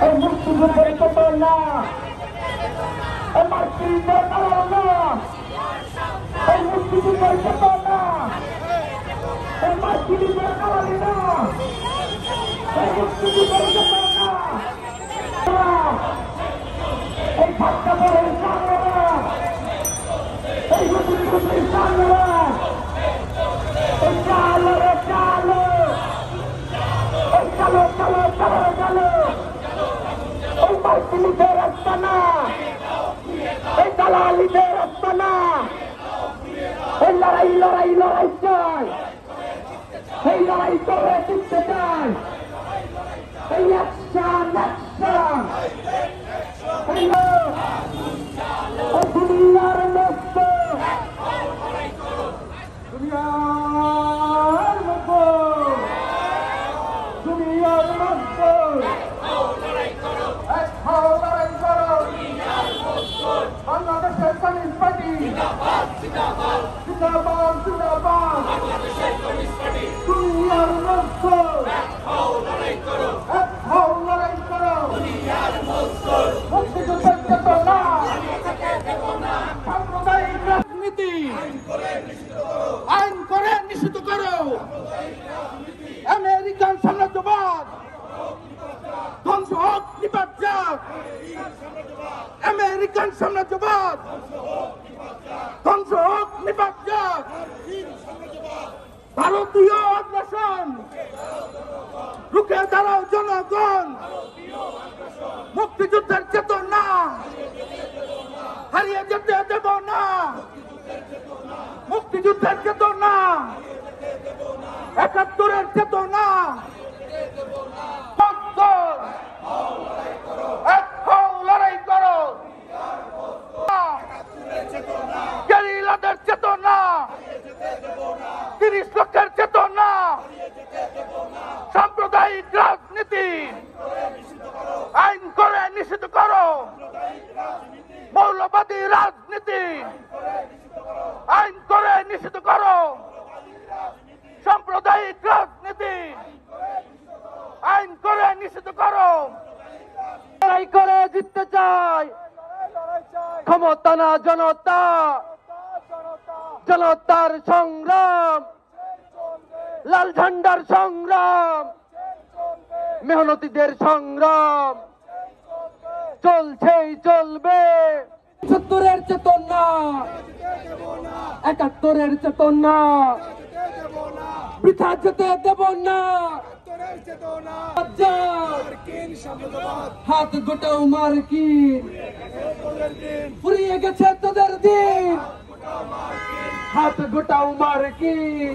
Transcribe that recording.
এই মুক্তিযুদ্ধের চেতনা, এই মার্কিনদের কারণে, এই মুক্তিযুদ্ধের চেতনা, এই মার্কিনদের কারণে, এই মুক্তিযুদ্ধের চেতনা, এই ছাত্রদের সামনে, এই মুক্তিযুদ্ধের সামনে, এই চালো রে চালো, এই চালো চালো চালো চালো, এই মার্কিনদের আস্তানা, এই দালালিদের আস্তানা, এই লড়াই লড়াই লড়াই চাই, এই লড়াই করে জিততে চাই, এই অ্যাকশন অ্যাকশন, এই দুনিয়ার মস্ত, দুনিয়ার মস্ত, দুনিয়ার মস্ত, এক হও লড়াই করো, বাংলাদেশের কমিউনিস্ট পার্টি জিন্দাবাদ জিন্দাবাদ, দুনিয়ার মস্ত, এক হও লড়াই করো, মুক্তিযুদ্ধের চেতনা, সাম্প্রদায়িক রাজনীতি আইন করে নিষিদ্ধ করো, আমেরিকান সাম্রাজ্যবাদ ধ্বংস হোক নিপাত যাক, আমেরিকান সাম্রাজ্যবাদ ধ্বংস হোক নিপাত যাক, ভারতীয় আগ্রাসন রুখে দাঁড়াও জনগণ, মুক্তিযুদ্ধের চেতনা হারিয়ে যেতে দেব না, মুক্তিযুদ্ধের চেতনা, ৭১-এর চেতনা, এক হও লড়াই করো, গেরিলাদের চেতনা, ৩০ লক্ষের চেতনা, সাম্প্রদায়িক রাজনীতি আইন করে নিষিদ্ধ করো, মৌলবাদী রাজনীতি আইন করে নিষিদ্ধ করো, সাম্প্রদায়িক রাজনীতি আইন করে নিষিদ্ধ করো, লড়াই করে জিততে চাই, ক্ষমতা না জনতা, জনতার সংগ্রাম, লাল ঝান্ডার সংগ্রাম, মেহনতিদের সংগ্রাম চলছেই চলবে, ৭০-এর চেতনা, ৭১-এর চেতনা বৃথা যেতে দেব না, হাত গোটাও মার্কিন, ফুরিয়ে গেছে তোদের দিন, হাত গোটাও মার্কিন।